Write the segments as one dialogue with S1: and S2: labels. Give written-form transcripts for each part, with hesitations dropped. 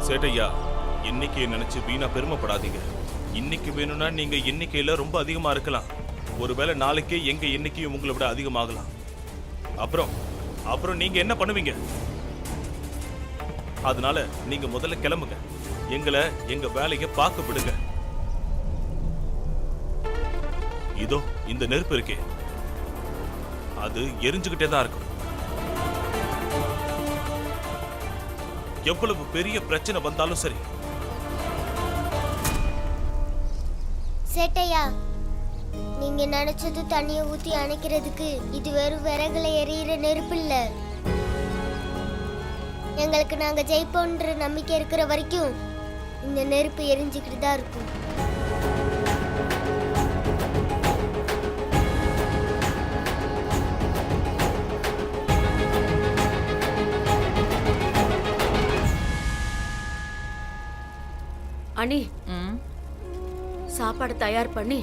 S1: சேட்டையா, எண்ணிக்கையை நினைச்சு வீணா பெருமைப்படாதீங்க. இன்னைக்கு வேணும்னா நீங்க எண்ணிக்கையில ரொம்ப அதிகமா இருக்கலாம். ஒருவேளை நாளைக்கே எங்க எண்ணிக்கையும் உங்களை விட அதிகமாகலாம். அப்புறம் நீங்க என்ன பண்ணுவீங்க? அதனால நீங்க முதல்ல கிளம்புங்க. எங்களை எங்க வேலையை பார்க்க விடுங்க. இதோ இந்த நெருப்பு இருக்கே, அது எரிஞ்சுக்கிட்டே தான் இருக்கும். எவ்வளவு பெரிய பிரச்சனை வந்தாலும் சரி.
S2: சேட்டையா, நீங்க நினைச்சது தண்ணியை ஊத்தி அணைக்கிறதுக்கு இது வெறும் விறகுல எரியிற நெருப்பு இல்ல. எங்களுக்கு நாங்க ஜெயிப்போன்ற நம்பிக்கை இருக்கிற வரைக்கும் இந்த நெருப்பு எரிஞ்சுக்கிட்டு தான் இருக்கும்.
S3: அண்ணி, சாப்பாடு தயார் பண்ணி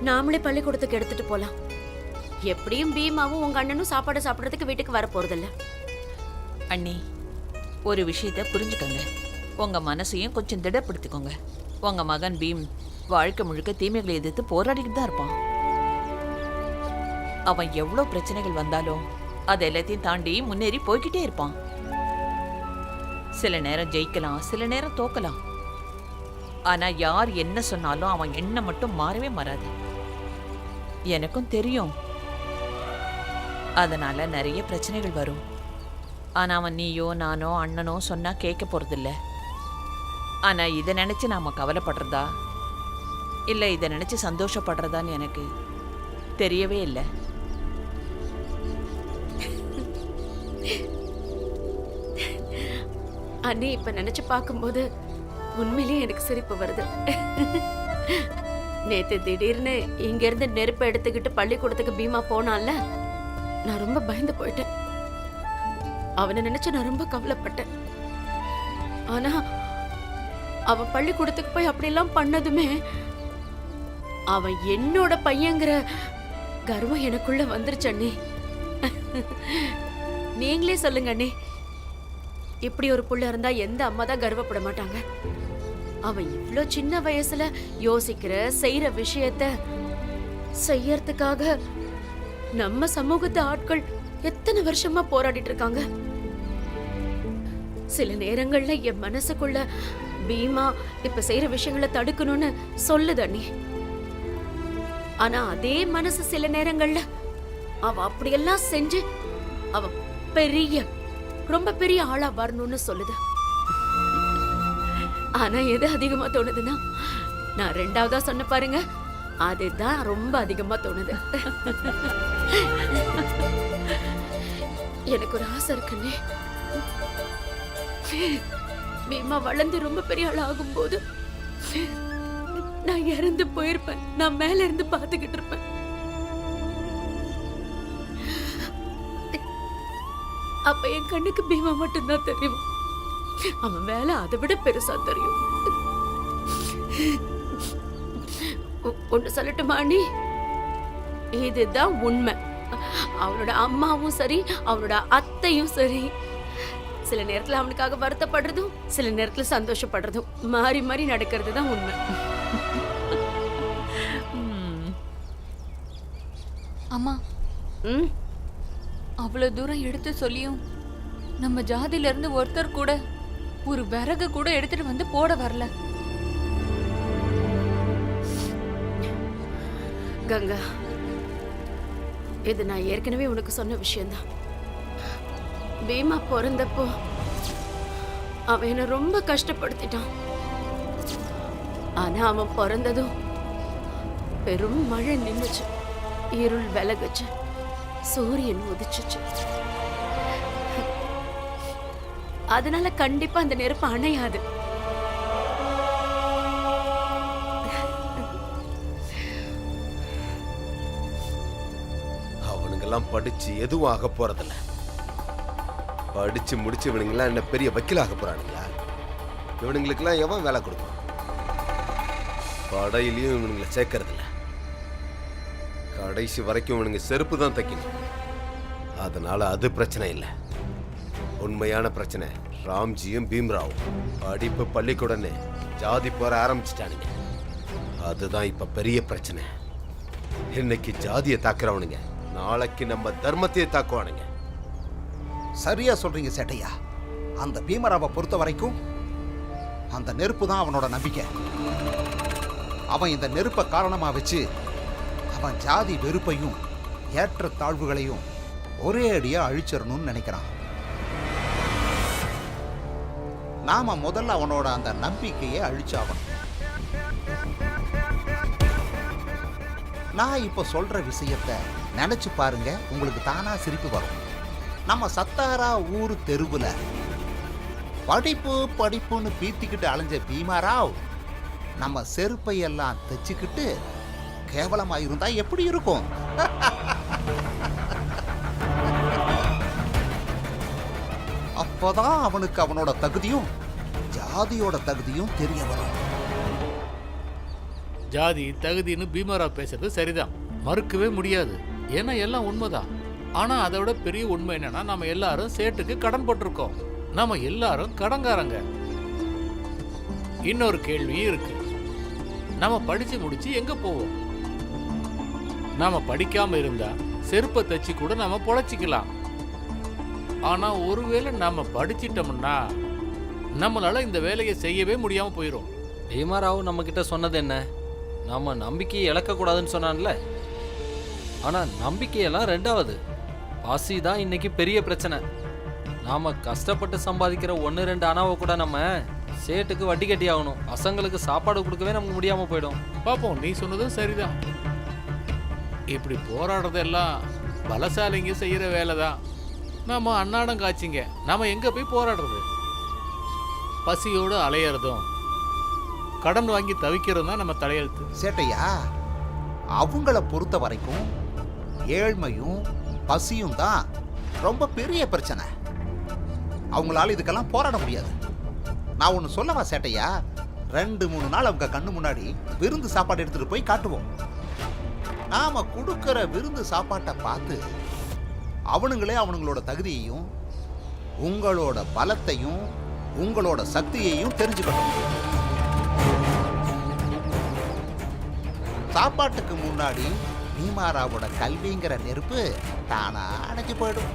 S3: நாமளே பள்ளிக்கூடத்துக்கு எடுத்துட்டு போலாம். எப்படியும் பீமாவும் உங்க அண்ணனும் சாப்பாடு சாப்பிடறதுக்கு வீட்டுக்கு வர போறதில்ல.
S4: அண்ணி, ஒரு விஷயத்த புரிஞ்சுக்கோங்க. உங்க மனசையும் கொஞ்சம் திடப்படுத்திக்கோங்க. உங்க மகன் பீம் வாழ்க்கை முழுக்க தீமைகளை எதிர்த்து போராடிக்கிட்டு தான் இருப்பான். அவன் எவ்வளவு பிரச்சனைகள் வந்தாலும் அது எல்லாத்தையும் தாண்டி முன்னேறி போய்கிட்டே இருப்பான். சில நேரம் ஜெயிக்கலாம், சில நேரம் தோக்கலாம். ஆனா யார் என்ன சொன்னாலும் அவன் எண்ணம் மட்டும் மாறவே மாறாது. எனக்கும் தெரியும். அதனால நிறைய பிரச்சனைகள் வரும். ஆனா அவன் நீயோ நானோ அண்ணனோ சொன்னா கேட்க போறதில்ல. ஆனா இதை நினைச்சு நாம கவலைப்படுறதா இல்ல இதை நினைச்சு சந்தோஷப்படுறதான்னு எனக்கு தெரியவே இல்லை.
S3: அண்ணி, இப்ப நினைச்சு பார்க்கும்போது உண்மையிலேயே எனக்கு சிரிப்பு வருது. நேத்து திடீர்னு இங்க இருந்து நெருப்பை எடுத்துக்கிட்டு பள்ளிக்கூடத்துக்கு பீமா போனான்ல, நான் ரொம்ப பயந்து போயிட்டேன். அவனை நினைச்சு நான் ரொம்ப கவலைப்பட்டேன். ஆனா அவன் பள்ளிக்கூடத்துக்கு போய் அப்படியெல்லாம் பண்ணதுமே அவன் என்னோட பையங்கிற கர்வம் எனக்குள்ள வந்துருச்சு அண்ணி. நீங்களே சொல்லுங்க அண்ணி, இப்படி ஒரு புள்ள இருந்தா எந்த அம்மா தான் கர்வப்பட மாட்டாங்க? அவன் இவ்ளோ சின்ன வயசுல யோசிக்கிற செய்யற விஷயத்த செய்யறதுக்காக நம்ம சமூகத்து ஆட்கள் எத்தனை வருஷமா போராடிட்டு இருக்காங்க. சில நேரங்கள்ல என் மனசுக்குள்ள பீமா இப்ப செய்யற விஷயங்களை தடுக்கணும்னு சொல்லுது அண்ணி. ஆனா அதே மனசு சில நேரங்கள்ல அவ அப்படியெல்லாம் செஞ்சு அவ ரொம்ப பெரிய ஆளா வரணும்னு சொல்லுது. ஆனா எது அதிகமா தோணுதுன்னா, நான் ரெண்டாவதா சொன்ன பாருங்க, அதுதான் ரொம்ப அதிகமா தோணுது. எனக்கு ஒரு ஆசை இருக்குன்னே, பீமா வளர்ந்து ரொம்ப பெரிய ஆள் ஆகும் போது நான் இறந்து போயிருப்பேன். நான் மேல இருந்து பாத்துக்கிட்டு இருப்பேன். அப்ப என் கண்ணுக்கு பீமா மட்டும்தான் தெரியும். அவன் வேலை அதை விட பெருசா தெரியும். ஒண்ணு சொல்லட்டுமா அண்ணி, இதுதான் உண்மை. அவனோட அம்மாவும் சரி, அவனோட அத்தையும் சரி, சில நேரத்துல அவனுக்காக வருத்தப்படுறதும் சில நேரத்துல சந்தோஷப்படுறதும் மாறி மாறி நடக்கிறது தான் உண்மை.
S5: அம்மா, அவ்வளவு தூரம் எடுத்து சொல்லியும் நம்ம ஜாதியில இருந்து ஒருத்தர் கூட ஒரு விறகு கூட எடுத்துட்டு வந்து போட வரல.
S3: கங்கா, இது நான் ஏற்கனவே உனக்கு சொன்ன விஷயம்தான். பீமா பிறந்தப்போ அவன் என்ன ரொம்ப கஷ்டப்படுத்திட்டான். ஆனா அவன் பிறந்ததும் பெரும் மழை நின்னுச்சு, இருள் விலகுச்சு, சூரியன் உதிச்சுச்சு. அதனால கண்டிப்பா அந்த நெருப்பு அணையாது.
S6: அவனுங்கெல்லாம் படிச்சு எதுவும் ஆக போறதில்ல. படிச்சு முடிச்சு இவனுங்கெல்லாம் என்ன பெரிய வக்கீலாக போறானுங்களா? இவனுங்களுக்கெல்லாம் எவன் வேலை கொடுப்பான்? படையிலையும் இவனுங்களை சேர்க்கறதில்ல. கடைசி வரைக்கும் இவனுங்க செருப்பு தான் தைக்கணும். அதனால அது பிரச்சனை இல்லை. உண்மையான பிரச்சனை ராம்ஜியும் பீம்ராவும் படிப்பு பள்ளிக்கூடன்னு ஜாதி போற ஆரம்பிச்சிட்டானுங்க. அதுதான் இப்ப பெரிய பிரச்சனை. இன்னைக்கு ஜாதியை தாக்குறவனுங்க நாளைக்கு நம்ம தர்மத்தையே தாக்குவானுங்க.
S7: சரியா சொல்றீங்க சேட்டையா. அந்த பீமராவை பொறுத்த வரைக்கும் அந்த நெருப்பு தான் அவனோட நம்பிக்கை. அவன் இந்த நெருப்பை காரணமா வச்சு அவன் ஜாதி வெறுப்பையும் ஏற்ற தாழ்வுகளையும் ஒரே அடியா அழிச்சிடணும்னு நினைக்கிறான். நாம முதல்ல அவனோட அந்த நம்பிக்கையை அழிச்சாகணும். நான் இப்ப சொல்ற விஷயத்தை நினைச்சு பாருங்க, உங்களுக்கு தானா சிரிப்பு வரும். நம்ம சத்தாரா ஊர் தெருவுல படிப்பு படிப்புன்னு பீத்திக்கிட்டு அலைஞ்ச பீமாராவ் நம்ம செருப்பை எல்லாம் தைச்சுக்கிட்டு கேவலமா இருந்தா எப்படி இருக்கும்? அப்பதான் அவனுக்கு அவனோட தகுதியும் ஜாதியோட தகுதியும் தெரிய வரும்.
S8: ஜாதி தகுதின்னு பீமராவ் பேசுறது சரிதான், மறுக்கவே முடியாது. ஏன்னா எல்லாம் உண்மைதான். ஆனா அதை விட பெரிய உண்மை என்னன்னா, நம்ம எல்லாரும் சேட்டுக்கு கடன் போட்டிருக்கோம். நம்ம எல்லாரும் கடன்காரங்க. இன்னொரு கேள்வி இருக்கு, நம்ம படிச்சு முடிச்சு எங்க போவோம்? நாம படிக்காம இருந்தா செருப்பை தச்சு கூட நாம பொழைச்சிக்கலாம். ஆனா ஒருவேளை நாம படிச்சிட்டோம்னா நம்மளால இந்த வேலையை செய்யவே முடியாம போயிடும்.
S9: பீமராவ் நம்ம கிட்ட சொன்னது என்ன? நாம நம்பிக்கையை இழக்கக்கூடாதுன்னு சொன்னான்ல. ஆனா நம்பிக்கையெல்லாம் ரெண்டாவது. பசி தான் இன்னைக்கு பெரிய பிரச்சனை. நாம கஷ்டப்பட்டு சம்பாதிக்கிற 1-2 அணாவை கூட நம்ம சேட்டுக்கு வட்டி கட்டி ஆகணும். பசங்களுக்கு சாப்பாடு கொடுக்கவே நமக்கு முடியாம போயிடும்.
S8: பாப்போம், நீ சொன்னதும் சரிதான். இப்படி போராடுறதெல்லாம் பலசாலிங்க செய்யற வேலை தான். நாம அன்னாடம் காய்ச்சிங்க, நாம எங்க போய் போராடுறது? பசியோடு அலையறதும் கடன் வாங்கி தவிக்கிறதும் தான் நம்ம தலையெழுத்து.
S7: சேட்டையா, அவங்கள பொறுத்த வரைக்கும் ஏழ்மையும் பசியும் தான் ரொம்ப பெரிய பிரச்சனை. அவங்களால இதுக்கெல்லாம் போராட முடியாது. நான் ஒன்று சொல்லவா சேட்டையா? 2-3 நாள் அவங்க கண்ணு முன்னாடி விருந்து சாப்பாடு எடுத்துட்டு போய் காட்டுவோம். நாம கொடுக்கிற விருந்து சாப்பாட்டை பார்த்து அவனுங்களே அவனுங்களோட தகுதியையும் உங்களோட பலத்தையும் உங்களோட சக்தியையும் தெரிஞ்சுக்கணும். சாப்பாட்டுக்கு முன்னாடி பீமாராவோட கல்விங்கிற நெருப்பு தானா அணைஞ்சு போயிடும்.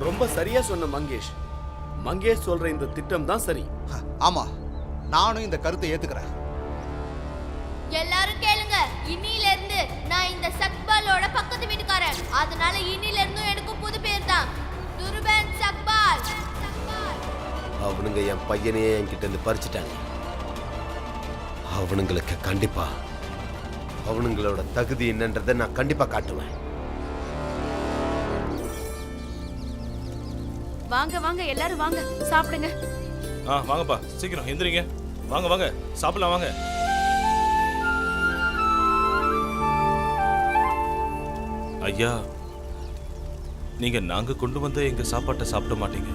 S10: ரொம்ப சரியா சொன்ன மங்கேஷ். மங்கேஷ் சொல்ற இந்த திட்டம் தான் சரி.
S7: ஆமா, நானும் இந்த கருத்தை ஏத்துக்கிறேன்.
S2: எல்லாரும் கேளுங்க, இன்னில இருந்து நான் இந்த சக்பாலோட பக்கத்து வீட்டுக்காரன். அதனால இன்னில இருந்து எனக்கு புது பேர் தான் துருபன் சக்பால்.
S6: அவனுங்க என் பையனையே என்கிட்ட இருந்து பறிச்சுட்டாங்க. அவனுங்களுக்கு கண்டிப்பா அவனுங்களோட தகுதி என்னன்றதை நான் கண்டிப்பா காட்டுவேன்.
S3: வாங்க வாங்க எல்லாரும் வாங்க, சாப்பிடுங்க.
S1: வாங்கப்பா, சீக்கிரம் எந்திரிங்க. வாங்க வாங்க சாப்பிடலாம் வாங்க. ஐயா, நீங்க நாங்க கொண்டு வந்த எங்க சாப்பாட்டை சாப்பிட மாட்டீங்க.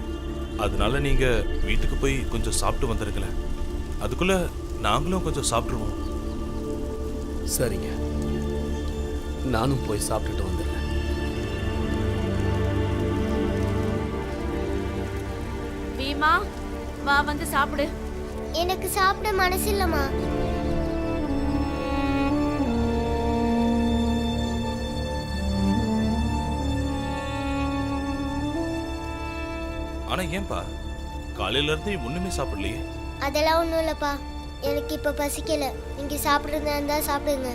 S1: அதனால நீங்க வீட்டுக்கு போய் கொஞ்சம் சாப்பிட்டு வந்துருங்களேன். அதுக்குள்ள நாங்களும் கொஞ்சம் சாப்பிட்டுருவோம்.
S10: சரிங்க, நானும் போய் சாப்பிட்டுட்டு வந்துடுறேன்.
S3: பீமா, வா வந்து சாப்பிடு.
S2: எனக்கு சாப்பிட மனசு இல்லம்மா.
S1: ஆனா ஏன்பா காலையில இருந்து ஒண்ணுமே சாப்பிடலையே?
S2: அதெல்லாம் ஒண்ணும் இல்லப்பா, எனக்கு இப்ப பசிக்கல. நீங்க சாப்பிடுறதா இருந்தா சாப்பிடுங்க.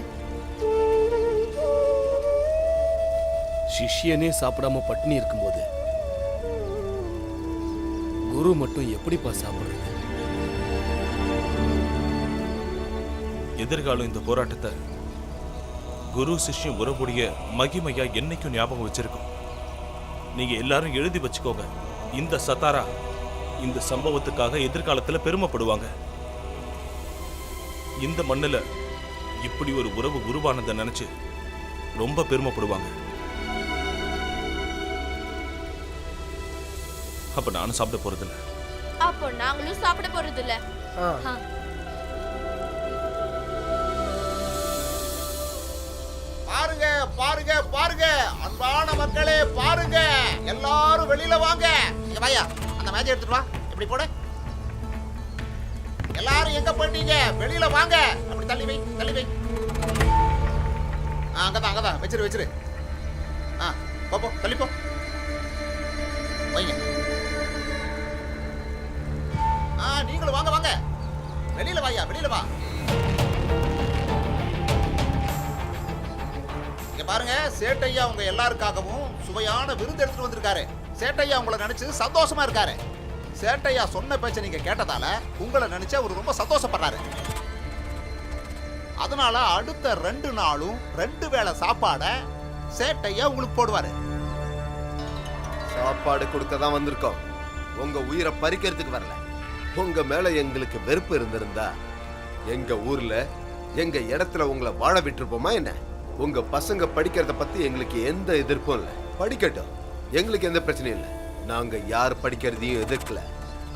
S10: சிஷ்யனே சாப்பிடாம பட்டினி இருக்கும்போது குரு மட்டும் எப்படிப்பா சாப்பிடுறது?
S1: எதிர்காலம் இந்த போராட்டத்தை குரு சிஷ்யம் உறவுடைய மகிமையா என்னைக்கும் ஞாபகம் வச்சிருக்கோம். நீங்க எல்லாரும் எழுதி வச்சுக்கோங்க. இந்த சத்தாரா இந்த சம்பவத்துக்காக எதிர்காலத்துல பெருமைப்படுவாங்க. இந்த மண்ணுல இப்படி ஒரு உறவு உருவானதை நினைச்சு ரொம்ப பெருமைப்படுவாங்க. அப்ப நானும் சாப்பிட போறதில்ல.
S2: அப்போ நாங்களும் சாப்பிட போறதில்ல.
S7: பாருங்க பாருங்க பாருங்க, அன்பான மக்களே பாருங்க, எல்லாரும் வெளியில வாங்க. இங்க வாயா, அந்த மேஜை எடுத்துட்டு வா. அப்படி போடு. எல்லாரும் எங்க போயிட்டீங்க? வெளியில வாங்க. அப்படி தள்ளி வை, தள்ளி வை. அங்கதான் அங்கதான் வச்சிரு வச்சிரு. போ தள்ளி போ. வைங்க. நீங்களும் வாங்க வாங்க. வெளியில வாயா, வெளியில வா. இங்க பாருங்க, சேட்டையா உங்க எல்லாருக்காகவும் சுவையான விருந்து எடுத்துட்டு வந்திருக்காரு. சேட்டையா உங்களை நினைச்சு சந்தோஷமா இருக்காரு. சேட்டையா சொன்ன பேச்ச நீங்க கேட்டதால உங்களை நினைச்சு அவர் ரொம்ப சந்தோஷப்படுறாரு. அதனால அடுத்த 2 நாளும் 2 வேளை சாப்பாட சேட்டையா உங்களுக்கு போடுவாரு.
S6: சாப்பாடு கொடுக்க தான் வந்திருக்கோம், உங்க உயிரை பறிக்கிறதுக்கு வரல. உங்க மேல எங்களுக்கு வெறுப்பு இருந்திருந்தா எங்க ஊர்ல எங்க இடத்துல உங்களை வாழ விட்டுருப்போமா என்ன? உங்க பசங்க படிக்கிறத பத்தி எங்களுக்கு எந்த எதிர்ப்பும் இல்லை. படிக்கட்டும், எங்களுக்கு எந்த பிரச்சனையும் இல்லை. நாங்க யார் படிக்கிறதையும் எதிர்க்கல.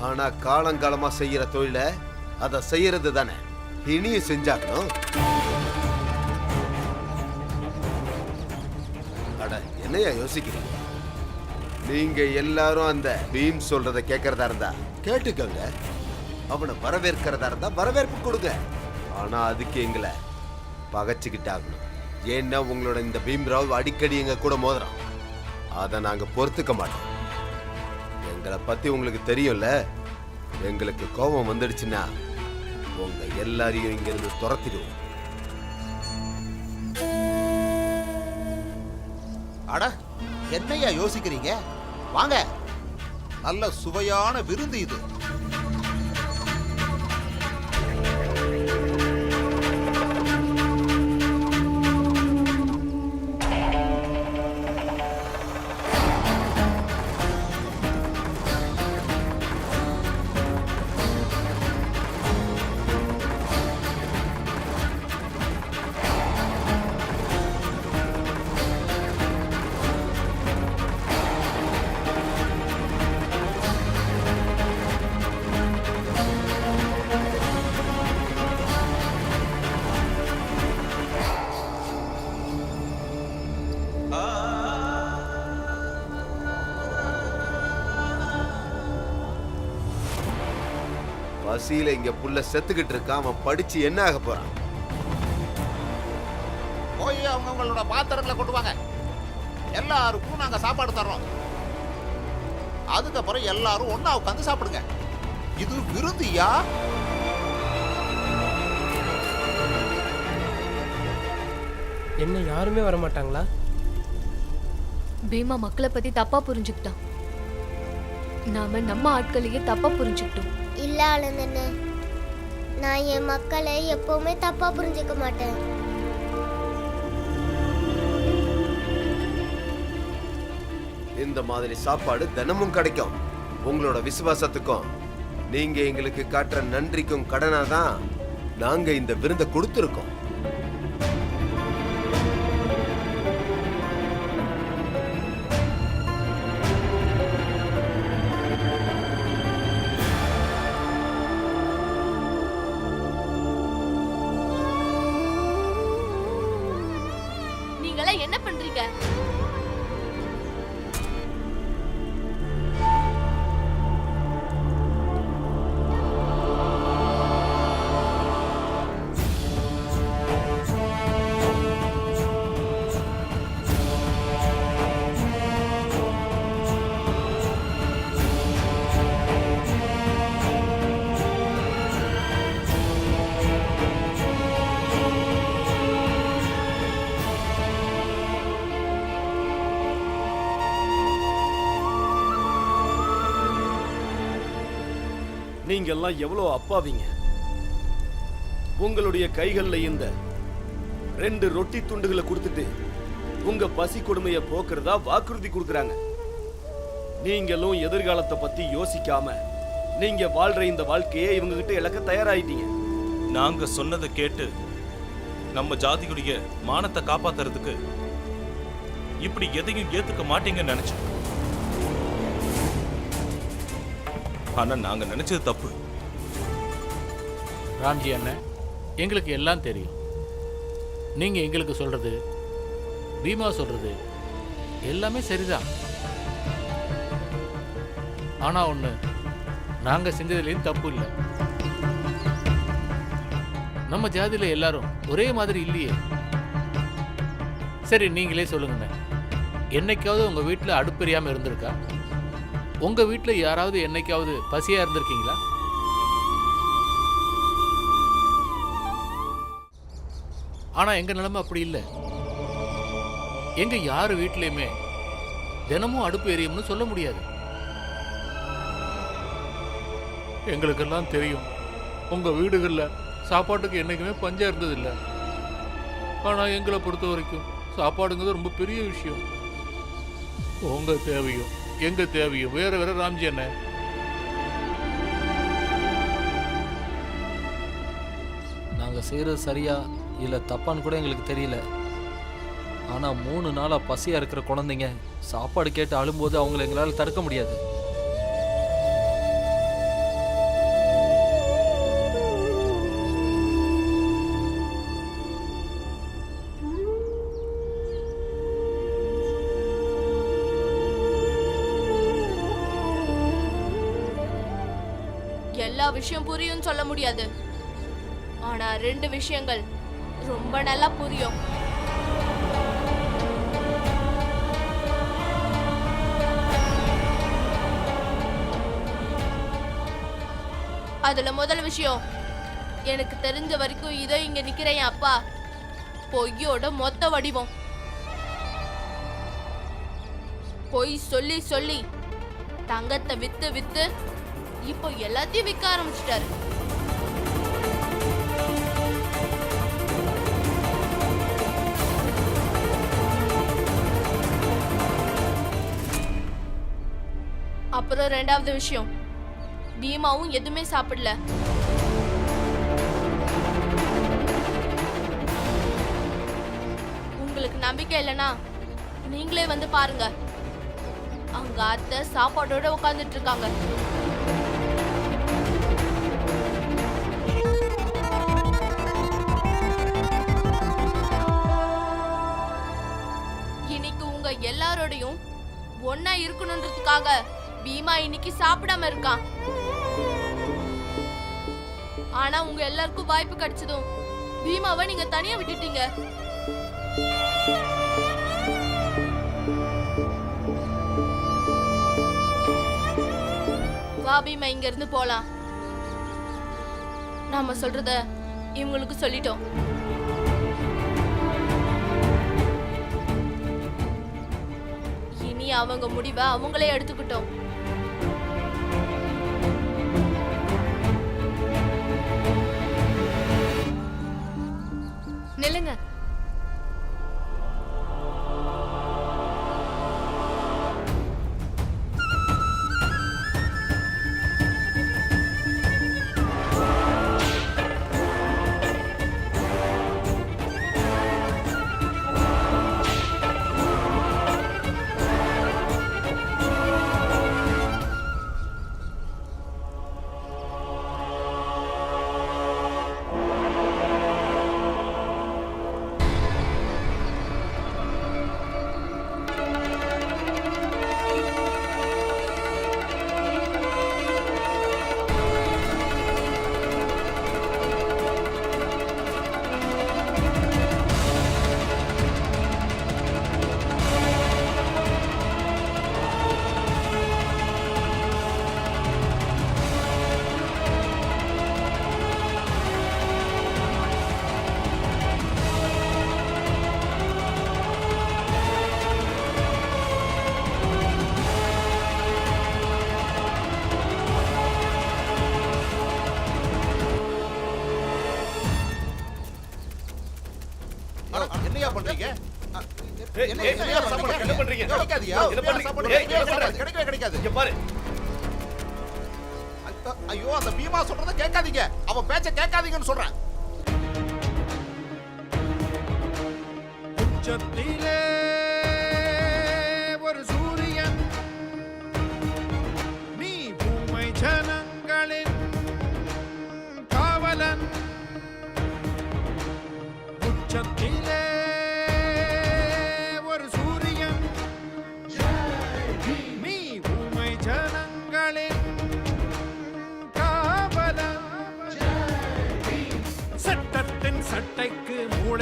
S6: ஆனா காலங்காலமா செய்யற தொழில அதை செய்யறது தானே இனியும் செஞ்சாக்கணும். அட என்னையா யோசிக்கிறீங்க? நீங்க எல்லாரும் அந்த பீம் சொல்றத கேட்கறதா இருந்தா கேட்டுக்கோங்க. அவனை வரவேற்கிறதா இருந்தா வரவேற்பு கொடுங்க. ஆனா அதுக்கு எங்களை பகைச்சுக்கிட்டாகணும். ஏன்னா உங்களோட இந்த பீம்ராவ் அடிக்கடி எங்க கூட மோதுறான். அதை நாங்க பொறுத்துக்க மாட்டோம். எங்களை பத்தி உங்களுக்கு தெரியும்ல. எங்களுக்கு கோபம் வந்துடுச்சுன்னா உங்க எல்லாரையும் இங்க இருந்து துரத்திடுவோம்.
S7: அட என்னையா யோசிக்கிறீங்க? வாங்க, நல்ல சுவையான விருந்து இது.
S6: பசியில இங்க புள்ள செத்துக்கிட்டு இருக்கான். அவன் படிச்சு என்ன ஆக போறான்?
S7: போய் அவங்களோட பாத்திரங்களை கொண்டு வாங்க. எல்லாருக்கும் நாங்க சாப்பாடு தர்றோம். அதுக்கப்புறம் எல்லாரும் ஒண்ணா உட்காந்து சாப்பிடுங்க. இது விருந்தியா?
S11: என்ன யாருமே வர மாட்டாங்களா?
S5: பீமா மக்களை பத்தி தப்பா புரிஞ்சுக்கிட்டான். நாம நம்ம ஆட்களையே தப்பா புரிஞ்சுக்கிட்டோம்.
S2: இல்ல ஆனந்தண்ண, நான் என் மக்களை எப்பவுமே தப்பா புரிஞ்சுக்க மாட்டேன்.
S6: இந்த மாதிரி சாப்பாடு தினமும் கிடைக்கும். உங்களோட விசுவாசத்துக்கும் நீங்க எங்களுக்கு காட்டுற நன்றிக்கும் கடனா தான் நாங்க இந்த விருந்தை கொடுத்துருக்கோம்.
S2: நீங்களாம் என்ன பண்றீங்க?
S10: நீங்க எல்லாம் எவ்வளவு அப்பாவிங்க. உங்களுடைய கைகள்ல இந்த 2 ரொட்டி துண்டுகளை கொடுத்துட்டு உங்க பசி கொடுமையை போக்குறதா வாக்குறுதி கொடுக்கறாங்க. நீங்களும் எதிர்காலத்தை பத்தி யோசிக்காம நீங்க வாழ்ற இந்த வாழ்க்கையை இவங்க கிட்ட இழக்க தயாராயிட்டீங்க.
S1: நாங்க சொன்னதை கேட்டு நம்ம ஜாதியுடைய மானத்தை காப்பாத்துறதுக்கு இப்படி எதையும் ஏத்துக்க மாட்டீங்கன்னு நினைச்சோம். ஆனா நாங்க நினைச்சது தப்பு.
S8: ராம்ஜி அண்ணன், எங்களுக்கு எல்லாம் தெரியும். நீங்க எங்களுக்கு சொல்றது, பீமா சொல்றது எல்லாமே சரிதான். ஆனா ஒண்ணு, நாங்க செஞ்சதுலேயும் தப்பு இல்லை. நம்ம ஜாதியில எல்லாரும் ஒரே மாதிரி இல்லையே. சரி, நீங்களே சொல்லுங்கண்ணே, என்னைக்காவது உங்க வீட்டில் அடுப்பெரியாம இருந்திருக்கா? உங்க வீட்டில் யாராவது என்னைக்காவது பசியா இருந்திருக்கீங்களா? ஆனா எங்க நிலைமை அப்படி இல்லை. எங்க யாரு வீட்லயுமே தினமும் அடுப்பு எரியும்னு சொல்ல முடியாது. எங்களுக்கெல்லாம் தெரியும் உங்க வீடுகள்ல சாப்பாட்டுக்கு என்னைக்குமே பஞ்சம் இருந்ததில்லை. ஆனா எங்களை பொறுத்த வரைக்கும் சாப்பாடுங்கிறது ரொம்ப பெரிய விஷயம். உங்க தேவையும் எங்க தேவையும் வேற வேற. ராம்ஜி என்ன,
S9: நாங்க செய்யறது சரியா இல்ல தப்பான்னு கூட எங்களுக்கு தெரியல. ஆனா 3 நாளா பசியா இருக்கிற குழந்தைங்க சாப்பாடு கேட்டு அழும்போது அவங்களை எங்களால தடுக்க முடியாது.
S2: எல்லா விஷயம் புரியும் சொல்ல முடியாது. ஆனா 2 விஷயங்கள் ரொம்ப நல்லா புரியும். அதுல முதல் விஷயம், எனக்கு தெரிஞ்ச வரைக்கும் இதோ இங்க நிக்கிற என் அப்பா பொய்யோட மொத்த வடிவம். பொய் சொல்லி சொல்லி தங்கத்தை வித்து வித்து இப்போ எல்லாத்தையும் விற்க ஆரம்பிச்சிட்டாரு. அப்புறம் 2வது விஷயம், பீமாவும் எதுவுமே சாப்பிடல. உங்களுக்கு நம்பிக்கை இல்லைன்னா நீங்களே வந்து பாருங்க. அங்க அத்தை சாப்பாடோட உட்கார்ந்துட்டு இருக்காங்க. இன்னைக்கு உங்க எல்லாரோடையும் ஒன்னா இருக்கணும்ன்றதுக்காக பீமா இன்னைக்கு சாப்பிடாம இருக்கான். ஆனா உங்க எல்லாருக்கும் வாய்ப்பு கிடைச்சதும் பீமாவை நீங்க தனியா விட்டுட்டீங்க. வா பீமா, இங்க இருந்து போலாம். நாம சொல்றத இவங்களுக்கு சொல்லிட்டோம். இனி அவங்க முடிவை அவங்களே எடுத்துக்கிட்டோம். நில்லுங்க.
S7: என்னையா பண்றீங்க?
S10: என்ன பண்றீங்க?
S7: கிடைக்கவே கிடைக்காது.
S10: இங்க பாரு.
S7: ஐயோ, அந்த பீமா சொல்றத கேட்காதீங்க. அவன் பேச்ச கேட்காதீங்கன்னு சொல்றேன்.
S12: உச்சத்திலே ஒரு சூரியன், நீ பூமை ஜனங்களின் காவலன். உச்சத்திலே ஒரு சூரியன், நீ பூமை ஜனங்களின்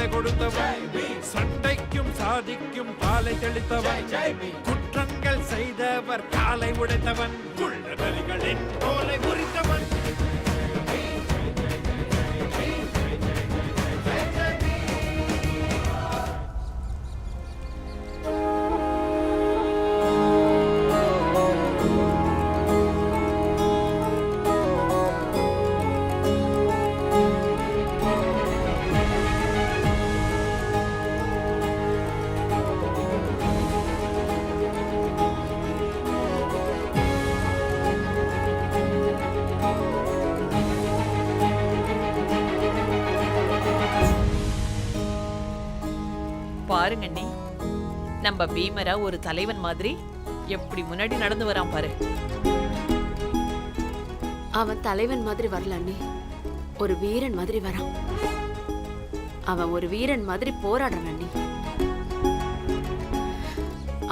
S12: விடுதலை கொடுத்தவன், சண்டைக்கும் சாதிக்கும் பாலை தெளித்தவன், குற்றங்கள் செய்தவர் காலை உடைத்தவன், குள்ளநரிகளின் தோலை உரித்தவன்.
S4: பாருங்க அண்ணி, நம்ம பீமரா ஒரு தலைவன் மாதிரி எப்படி முன்னாடி நடந்து வரான் பாரு.
S3: அவன் தலைவன் மாதிரி வரல அண்ணி, ஒரு வீரன் மாதிரி வரான். அவன் ஒரு வீரன் மாதிரி போராடுறான் அண்ணி.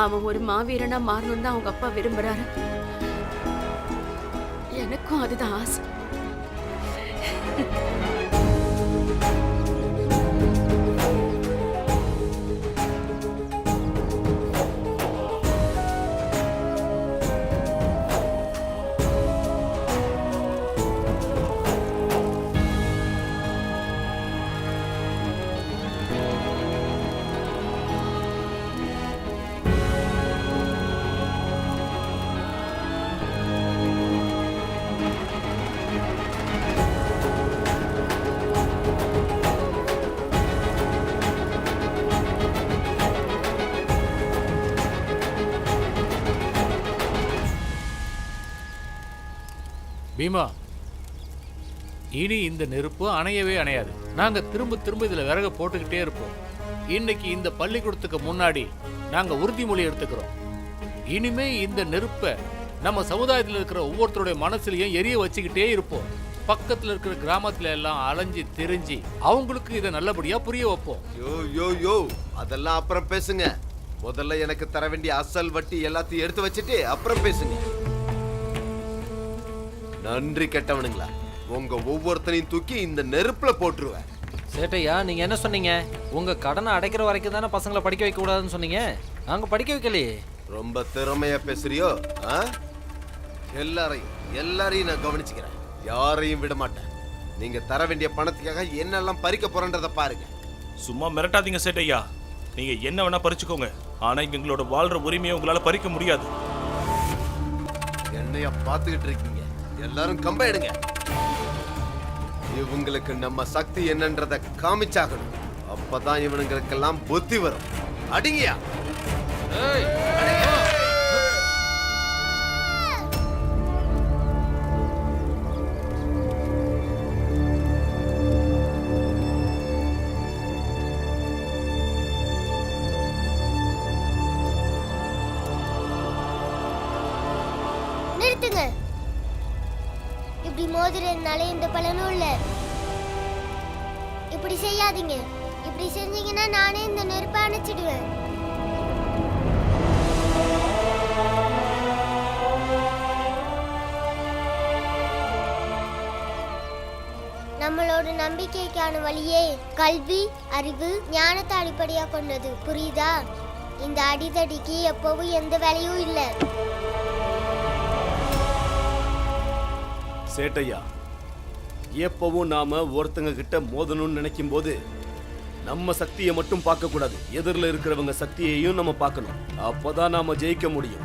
S3: அவன் ஒரு மாவீரனா மாறணும்னு தான் அவங்க அப்பா விரும்புறாரு. எனக்கும் அதுதான் ஆசை.
S8: பீமா, இனி இந்த நெருப்பு அணையவே அணையாது. நாங்க திரும்ப திரும்ப இதுல விறக போட்டுக்கிட்டே இருப்போம். இன்னைக்கு இந்த பள்ளிக்கூடத்துக்கு முன்னாடி நாங்க உறுதிமொழி எடுத்துக்கிறோம். இனிமே இந்த நெருப்பை நம்ம சமுதாயத்தில் இருக்கிற ஒவ்வொருத்தருடைய மனசுலயும் எரிய வச்சுக்கிட்டே இருப்போம். பக்கத்துல இருக்கிற கிராமத்துல எல்லாம் அலைஞ்சு திரிஞ்சு அவங்களுக்கு இதை நல்லபடியா புரிய வைப்போம்.
S6: யோ யோ யோ, அதெல்லாம் அப்புறம் பேசுங்க. முதல்ல எனக்கு தர வேண்டிய அசல் வட்டி எல்லாத்தையும் எடுத்து வச்சுட்டு அப்புறம் பேசுங்க. நன்றி கெட்டவனுங்களா, உங்க ஒவ்வொருத்தனையும் தூக்கி இந்த நெருப்புல போட்டுருவேன்.
S9: சேட்டையா, நீங்க என்ன சொன்னீங்க? உங்க கடனை அடைக்கிற வரைக்கும் தானே பசங்களை படிக்க வைக்க கூடாதுன்னு சொன்னீங்க. நாங்க படிக்க வைக்கலையே.
S6: ரொம்ப திறமையா பேசுறியோ? எல்லாரையும் நான் கவனிச்சுக்கிறேன். யாரையும் விட மாட்டேன். நீங்க தர வேண்டிய பணத்துக்காக என்னெல்லாம் பறிக்க போறன்றத பாருங்க.
S1: சும்மா மிரட்டாதீங்க சேட்டையா. நீங்க என்ன வேணா பறிச்சுக்கோங்க, ஆனா எங்களோட வாழ்ற உரிமையை உங்களால பறிக்க முடியாது.
S6: என்னைய பாத்துக்கிட்டு இருக்கீங்க? எல்லாரும் கம்ப எடுங்க. இவங்களுக்கு நம்ம சக்தி என்னன்றத காமிச்சாகணும். அப்பதான் இவனுங்களுக்கெல்லாம் புத்தி வரும். அடிங்கயா.
S13: நிறுத்துங்க. இப்படி மோதுறதுனால எந்த பலனும் இல்ல. இப்படி செய்யாதீங்க. இப்படி செஞ்சீங்கன்னா நானே இந்த நெருப்பை அணைச்சிடுவேன். நம்மளோட நம்பிக்கைக்கான வழியே கல்வி, அறிவு, ஞானத்தை அடிப்படையா கொண்டது. புரியுதா? இந்த அடிதடிக்கு எப்பவும் எந்த வேலையும் இல்லை.
S10: சேட்டையா, எப்பவும் நாம ஒருத்தங்க கிட்ட மோதணும்னு நினைக்கும் போது நம்ம சக்தியை மட்டும் பார்க்க கூடாது, எதிரில் இருக்கிறவங்க சக்தியையும் நம்ம பார்க்கணும். அப்பதான் நாம ஜெயிக்க முடியும்.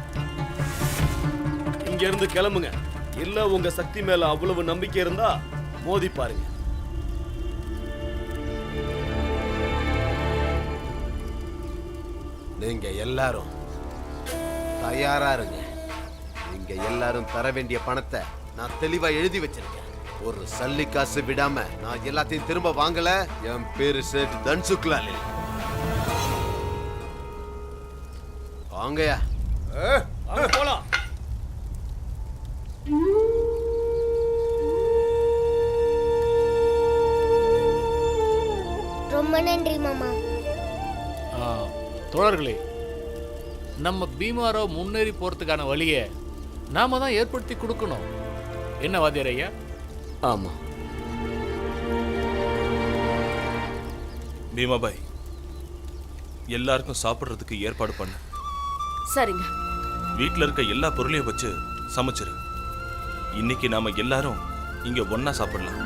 S10: இங்க இருந்து கிளம்புங்க. இல்ல உங்க சக்தி மேல அவ்வளவு நம்பிக்கை இருந்தா மோதி பாருங்க.
S6: நீங்க எல்லாரும் தயாரா இருங்க. நீங்க எல்லாரும் தர வேண்டிய பணத்தை நான் தெளிவா எழுதி வச்சிருக்கேன். ஒரு சல்லி காசு விடாம நான் எல்லாத்தையும் திரும்ப வாங்கல. என் பேரு சேட் தன்சுக்லால். வாங்கயா.
S10: போலாம்.
S13: ரொம்ப நன்றி மாமா.
S8: தோழர்களே, நம்ம பீமாராவ் முன்னேறி போறதுக்கான வழியை நாம தான் ஏற்படுத்தி கொடுக்கணும். என்ன வாத்தியார் ஐயா?
S10: ஆமா.
S1: பீமாபாய், எல்லாருக்கும் சாப்பிடுறதுக்கு ஏற்பாடு பண்ணு.
S3: சரிங்க.
S1: வீட்ல இருக்க எல்லா பொருளையும் வச்சு சமைச்சிரு. இன்னைக்கு நாம எல்லாரும் இங்க ஒண்ணா சாப்பிடலாம்.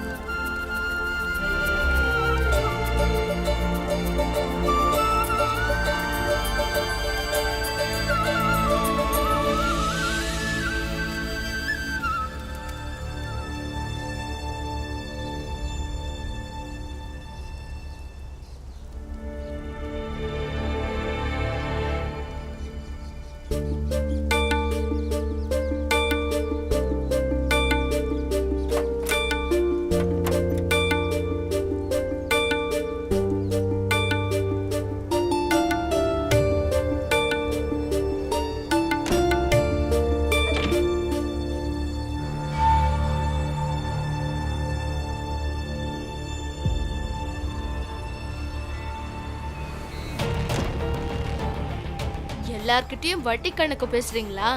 S2: எல்லார்கிட்டயும் வட்டி கணக்கு பேசுறீங்களா?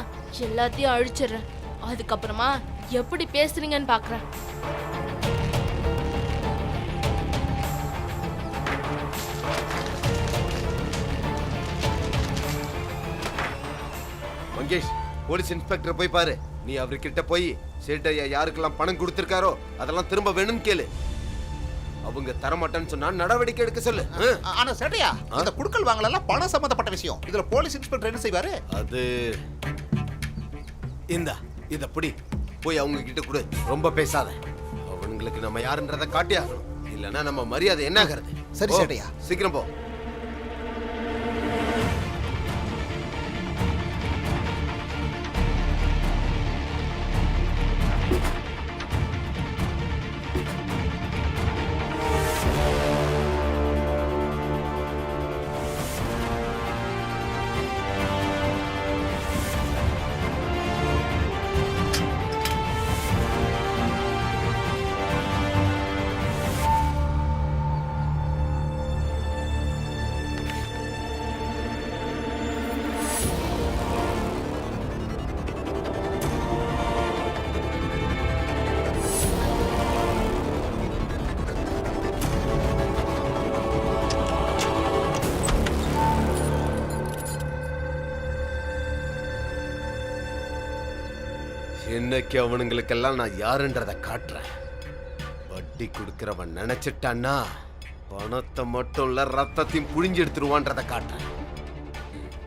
S2: எல்லாத்தையும் அழிச்சிடுறேன். அதுக்கப்புறமா எப்படி பேசுறீங்கன்னு பாக்குறேன்.
S6: மங்கேஷ், போலீஸ் இன்ஸ்பெக்டர் போய் பாரு. நீ அவர்கிட்ட போய் சேட்டையா யாருக்கெல்லாம் பணம் கொடுத்திருக்காரோ அதெல்லாம் திரும்ப வேணும்னு கேளு. அவங்க தரமாட்டேன்னு சொன்னா நடவடிக்கை எடுக்க சொல்லு.
S7: ஆனா சேட்டையா, இந்த குடுக்கல் வாங்கலாம் பணம் சம்பந்தப்பட்ட விஷயம். இதுல போலீஸ் இன்ஸ்பெக்டர் என்ன செய்வாரு? அது இத புடி, போய் அவங்க கிட்ட கொடு. ரொம்ப பேசாத. அவங்களுக்கு நம்ம யாருன்றத காட்டி ஆகணும். இல்லனா நம்ம மரியாதை என்ன ஆகிறது? சரி சேட்டையா, சீக்கிரம் போ. இன்னைக்கு அவனுங்களுக்கெல்லாம் நான் யாருன்றதை காட்டுறேன். வட்டி கொடுக்கிறவன் நினைச்சிட்டான்னா பணத்தை மட்டும் இல்ல ரத்தத்தையும் புழிஞ்சு எடுத்துருவான்றதை காட்டுறேன்.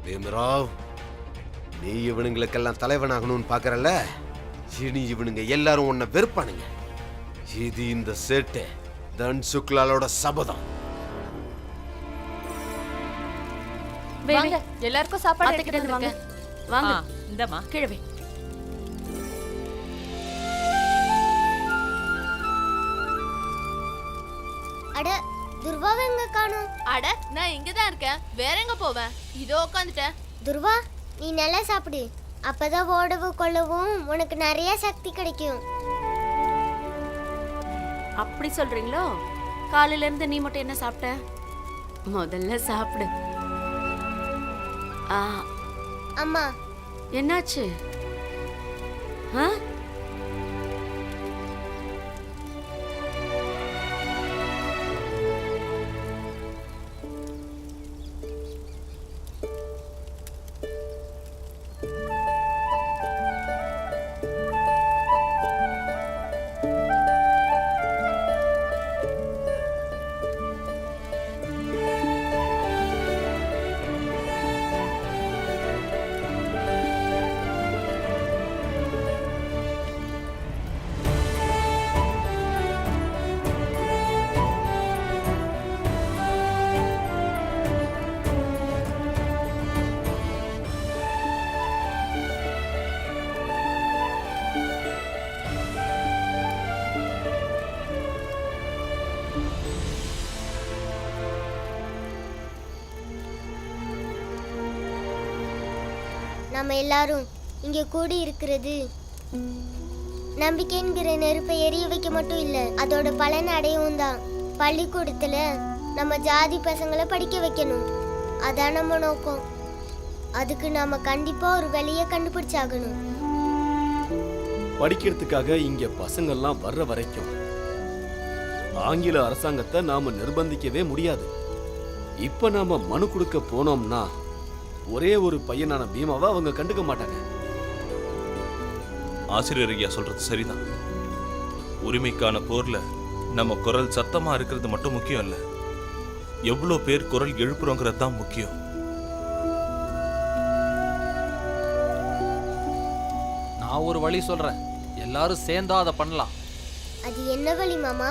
S7: பீமராவ், நீ இவனுங்களுக்கெல்லாம் தலைவனாகணும்னு பாக்குறல்ல, இனி இவனுங்க எல்லாரும் உன்னை வெறுப்பானுங்க. இது இந்த சேட்டு தன் சுக்லாலோட சபதம்.
S2: வாங்க, எல்லாருக்கும் சாப்பாடு எடுத்துட்டு
S3: வாங்க.
S2: வந்திருக்கேன்.
S3: வாங்க,
S4: இந்தம்மா.
S3: கிழவே.
S13: அட, துர்வாவை எங்க காணோம்?
S2: அட, நான் இங்கதான் இருக்கேன். வேற எங்க போவேன்? இதோ உட்காந்துட்டேன்.
S13: துர்வா, நீ நல்லா சாப்பிடு. அப்பதான் ஓடவும் கொள்ளவும் உனக்கு நிறைய சக்தி கிடைக்கும்.
S3: அப்படி சொல்றீங்களோ? காலையில இருந்து நீ மட்டும் என்ன சாப்பிட்ட? முதல்ல சாப்பிடு.
S13: அம்மா,
S3: என்னாச்சு?
S13: நம்ம எல்லாரும் இங்க கூடி இருக்கிறது நம்பிக்கைங்கிற நெருப்பை எரிய வைக்க மட்டும் இல்ல, அதோட பலன் அடையவும் தான். பள்ளிக்கூடத்துல நம்ம ஜாதி பசங்களை படிக்க வைக்கணும். அதான் நம்ம நோக்கம். அதுக்கு நாம கண்டிப்பா ஒரு வழியை கண்டுபிடிச்சாகணும்.
S10: படிக்கிறதுக்காக இங்க பசங்கள்லாம் வர்ற வரைக்கும் ஆங்கில அரசாங்கத்தை நாம நிர்பந்திக்கவே முடியாது. இப்ப நாம மனு கொடுக்க போனோம்னா ஒரே ஒரு பையனான பீமாவை அவங்க கண்டுக்க மாட்டாங்க.
S1: ஆசிரியர் ஐயா சொல்றது சரிதான். உரிமைக்கான போர்ல நம்ம குரல் சத்தமா இருக்கிறது மட்டும் முக்கியம் இல்ல, எவ்வளவு பேர் குரல் எழுப்புறோங்கிறது தான் முக்கியம்.
S9: நான் ஒரு வழி சொல்றேன், எல்லாரும் சேர்ந்தா அதை பண்ணலாம்.
S13: அது என்ன வழி மாமா?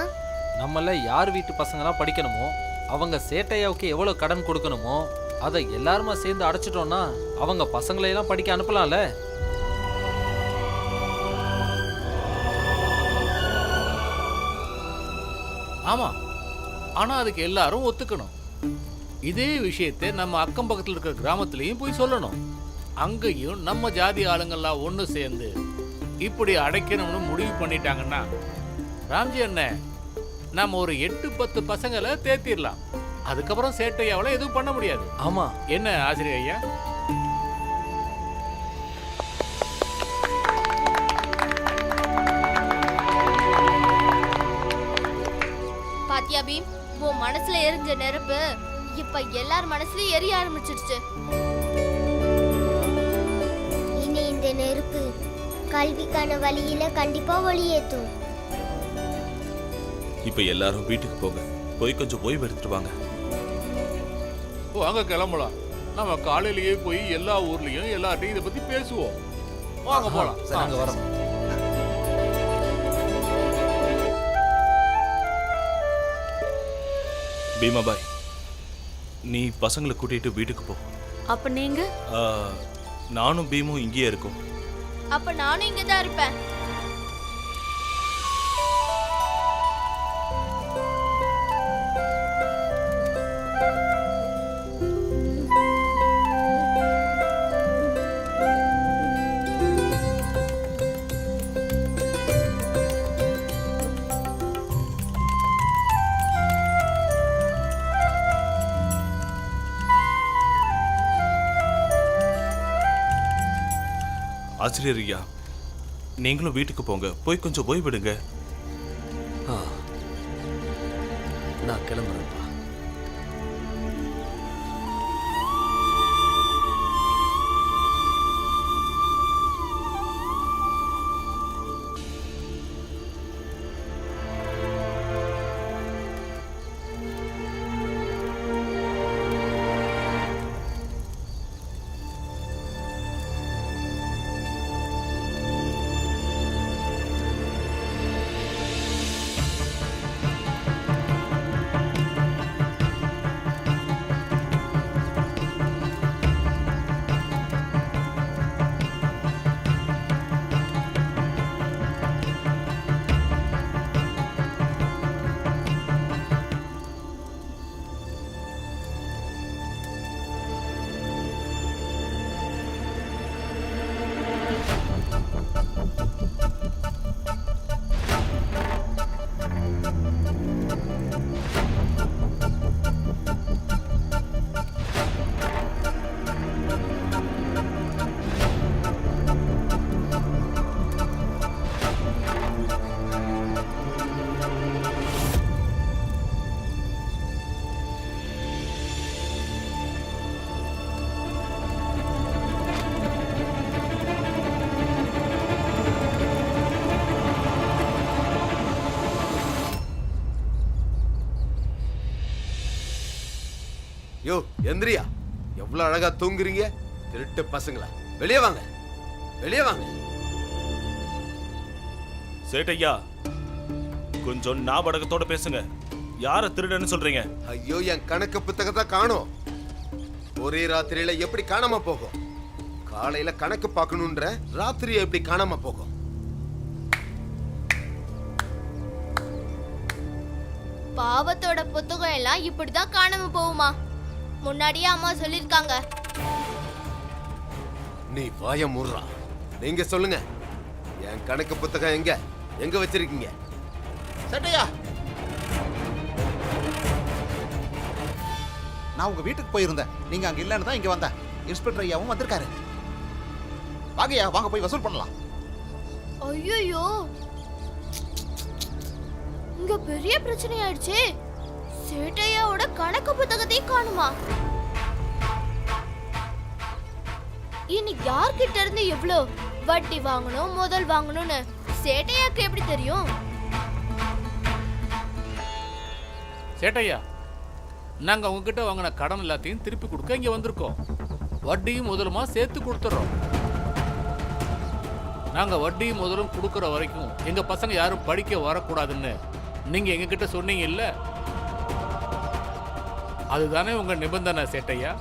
S9: நம்மள யார் வீட்டு பசங்களாம் படிக்கணுமோ, அவங்க சேட்டையாவுக்கு எவ்வளவு கடன் கொடுக்கணுமோ அதை எல்லாருமா சேர்ந்து அடைச்சிட்டோம்னா அவங்க பசங்களையெல்லாம் படிக்க அனுப்பலாம்ல.
S8: ஆமா, ஆனா அதுக்கு எல்லாரும் ஒத்துக்கணும். இதே விஷயத்தை நம்ம அக்கம் பக்கத்துல இருக்கிற கிராமத்திலையும் போய் சொல்லணும். அங்கேயும் நம்ம ஜாதி ஆளுங்கள்லாம் ஒன்று சேர்ந்து இப்படி அடைக்கணும்னு முடிவு பண்ணிட்டாங்கன்னா ராம்ஜி அண்ணன் நம்ம ஒரு 8-10 பசங்களை தேத்திடலாம். அதுக்கப்புறம் சேட்டையாவில் எதுவும் பண்ண முடியாது.
S9: ஆமா,
S8: என்ன ஆசிரியர் ஐயா?
S2: பாத்தியா பீம், உன் மனசுல எரிஞ்ச நெருப்பு இப்ப எல்லார் மனசுலயும் எரிய ஆரம்பிச்சிடுச்சு.
S13: இனி இந்த நெருப்பு கல்விக்கான வழியில கண்டிப்பா ஒளியேற்றும்.
S1: இப்ப எல்லாரும் வீட்டுக்கு போங்க, போய் கொஞ்சம் ஓய்வு எடுத்துட்டு வாங்க.
S8: வாங்க கிளம்பலாம். நம்ம காலையிலேயே போய் எல்லா ஊர்லயும் எல்லார்ட்டையும் இதை பத்தி பேசுவோம். வாங்க போலாம்.
S7: நாங்க வரோம்.
S1: பீமாபாய், நீ பசங்களை கூட்டிட்டு வீட்டுக்கு போ.
S3: அப்ப நீங்க?
S1: நானும் பீமும் இங்கேயே இருக்கோம்.
S2: அப்ப நானும் இங்கதான் இருப்பேன்.
S1: ஆசிரியர் ஐயா, நீங்களும் வீட்டுக்கு போங்க, போய் கொஞ்சம் ஓய்விடுங்க.
S10: நான் கிளம்புறேன்ப்பா.
S6: யோ எந்திரியா, எவ்வளவு அழகா தூங்குறீங்க திருட்டு பசங்களா. வெளியே வாங்க, வெளியே வாங்க.
S1: சேட்டையா, கொஞ்சம் ஞாபகத்தோட பேசுங்க. யார திருடன்னு சொல்றீங்க?
S6: ஐயோ, என் கணக்கு புத்தகத்தை காணோம். ஒரே ராத்திரியில எப்படி காணாம போகும்? காலையில கணக்கு பார்க்கணுன்ற ராத்திரி எப்படி காணாம போகும்?
S2: பாவத்தோட புத்தகம் எல்லாம் இப்படிதான் காணாம போகுமா? முன்னாடியே அம்மா சொல்லிருக்காங்க.
S6: நீ வாய மூடுறா. நீங்க சொல்லுங்க, என் கணக்கு புத்தகம் எங்க எங்க வச்சிருக்கீங்க?
S7: சட்டையா, நான் உங்க வீட்டுக்கு போயிருந்தேன். நீங்க அங்க இல்லன்னு தான் இங்க வந்தேன். இன்ஸ்பெக்டர் ஐயாவும் வந்திருக்காரு. வாங்கய்யா, வாங்க போய் வசூல் பண்ணலாம்.
S2: ஐயோ, இங்க பெரிய பிரச்சனை ஆயிடுச்சு. சேட்டையாவோட கணக்கு புத்தகத்தையும் காணுமா? இனி யார்கிட்ட இருந்து எவ்வளோ வட்டி வாங்கணும் முதல் வாங்கணும்னு சேட்டையாக்கு எப்படி தெரியும்?
S8: சேட்டையா, நாங்க உங்ககிட்ட வாங்கின கடன் எல்லாத்தையும் திருப்பி கொடுக்க இங்க வந்திருக்கோம். வட்டியும் முதலுமா சேர்த்து கொடுத்துறோம். நாங்க வட்டியும் முதலும் கொடுக்கற வரைக்கும் எங்க பசங்க யாரும் படிக்க வரக்கூடாதுன்னு நீங்க எங்க கிட்ட சொன்னீங்க இல்ல? அதுதானே உங்க நிபந்தனை சேட்டையா.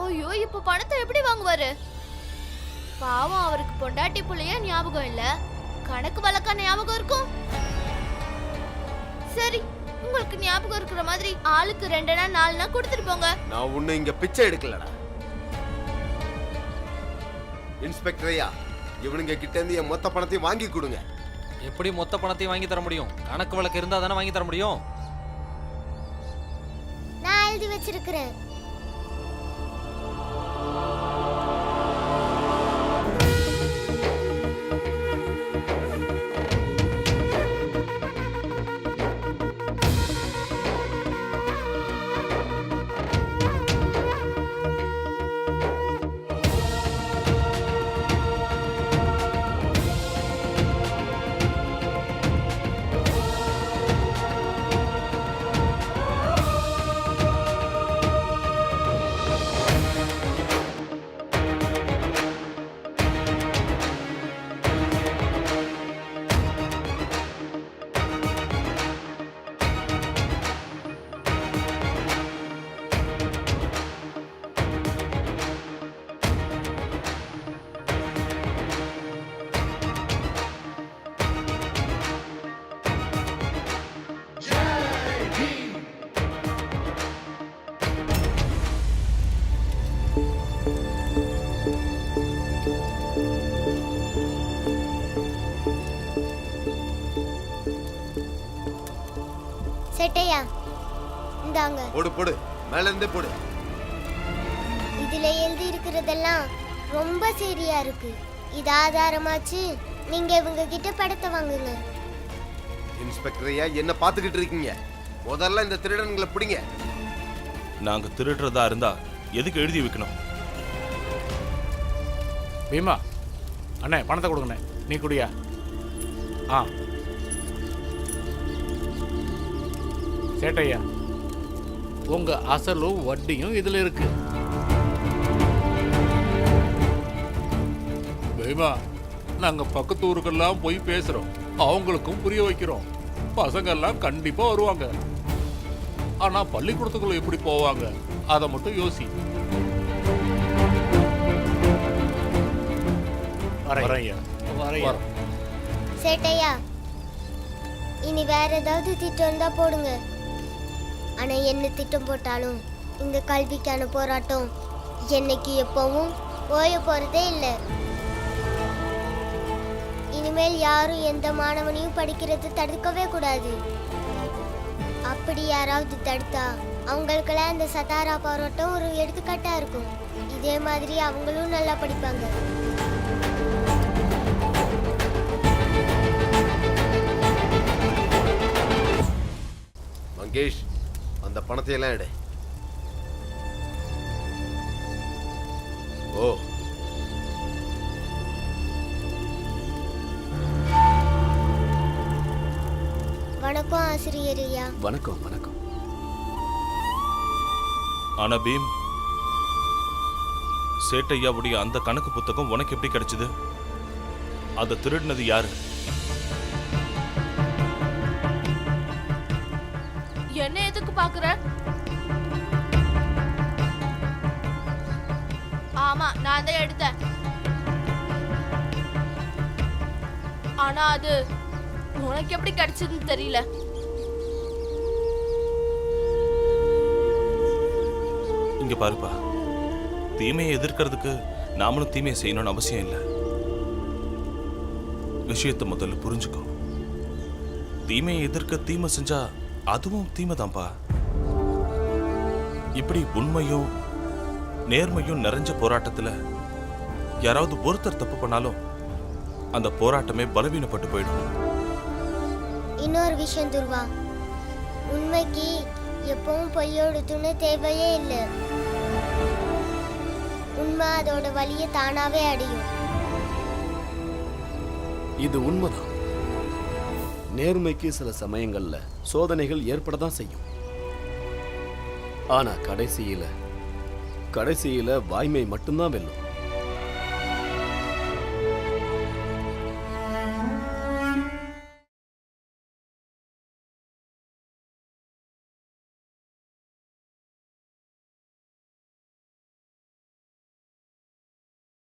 S2: ஐயோ, இப்ப பணத்தை எப்படி வாங்குவாரு? பாவம், அவருக்கு பொண்டாட்டி புள்ளைய ஞாபகம் இல்ல, கணக்கு வழக்கா ஞாபகம் இருக்கும். சரி, உங்களுக்கு ஞாபகம் இருக்கிற மாதிரி ஆளுக்கு 2 4 கொடுத்துட்டு போங்க.
S6: நான் ஒண்ணு இங்க பிச்சை எடுக்கலடா. இன்ஸ்பெக்டர் ஐயா, இவனுங்க கிட்ட இருந்து என் மொத்த பணத்தையும் வாங்கி கொடுங்க.
S9: எப்படி மொத்த பணத்தையும் வாங்கி தர முடியும்? கணக்கு வழக்கு இருந்தா தானே வாங்கி தர முடியும்.
S13: நான் எழுதி வச்சிருக்கிறேன். சேட்டையா, இந்தாங்க.
S6: போடு போடு, மேல இருந்தே போடு.
S13: இதுல எழுதி இருக்கிறதெல்லாம் ரொம்ப சரியா இருக்கு. இது ஆதாரமாச்சு நீங்க இவங்க கிட்ட படத்தை வாங்குங்க.
S6: இன்ஸ்பெக்டர் ஐயா, என்ன பாத்துக்கிட்டு இருக்கீங்க? முதல்ல இந்த திருடன்களை பிடிங்க.
S1: நாங்க திருடுறதா இருந்தா எதுக்கு எழுதி வைக்கணும்?
S8: பீமா அண்ணே, பணத்தை கொடுங்கண்ணே. நீ குடியா? ஆ சேட்டையா, உங்க அசலும் வட்டியும் இதுல இருக்கு. பீமா, நாங்க பக்கத்து ஊருக்கெல்லாம் போய் பேசுறோம், அவங்களுக்கும் புரிய வைக்கிறோம். பசங்க எல்லாம் கண்டிப்பா வருவாங்க. ஆனா பள்ளிக்கூடத்துக்குள்ள எப்படி போவாங்க அதை மட்டும் யோசி.
S13: சேட்டையா, இனி வேற ஏதாவது திட்டம் இருந்தா போடுங்க. ஆனா என்ன திட்டம் போட்டாலும் இந்த கல்விக்கான போராட்டம் என்னைக்கு எப்பவும் ஓய போறதே இல்லை. இனிமேல் யாரும் எந்த மாணவனையும் படிக்கிறது தடுக்கவே கூடாது. அப்படி யாராவது தடுத்தா அவங்களுக்கெல்லாம் இந்த சத்தாரா போராட்டம் ஒரு எடுத்துக்காட்டா இருக்கும். இதே மாதிரி அவங்களும் நல்லா படிப்பாங்க.
S6: மங்கேஷ், அந்த பணத்தை எல்லாம் எடு. ஓ,
S13: வணக்கம் ஆசிரியர் ஐயா.
S10: வணக்கம் வணக்கம்.
S1: ஆனா பீம், சேட்டையாவுடைய அந்த கணக்கு புத்தகம் உனக்கு எப்படி கிடைச்சது? அதை திருடினது யாரு?
S2: என்ன எதுக்கு பாக்குற? ஆமா, நான் தான் எடுத்தேன். ஆனா அது உனக்கு எப்படி கிடைச்சதுன்னு தெரியல.
S1: இங்க பாருப்பா, தீமையை எதிர்க்கிறதுக்கு நாமளும் தீமையை செய்யணும்னு அவசியம் இல்லை. விஷயத்தை முதல்ல புரிஞ்சுக்கோ. தீமையை எதிர்க்க தீமை செஞ்சா அதுவும் தீமை தான்ப்பா. இப்படி உண்மையும் நேர்மையும் நிறைஞ்ச போராட்டத்துல யாராவது ஒருத்தர் தப்பு பண்ணாலும் அந்த போராட்டமே பலவீனப்பட்டு போயிடும்.
S13: இன்னொரு விஷயம் துர்வா, உண்மைக்கு எப்பவும் பொய்யோட துணை தேவையே இல்லை. உண்மை அதோட வழியை தானாவே அடையும்.
S10: இது உண்மைதான். நேர்மைக்கு சில சமயங்கள்ல சோதனைகள் ஏற்படதான் செய்யும். ஆனா கடைசியில வாய்மை மட்டும்தான் வெல்லும்.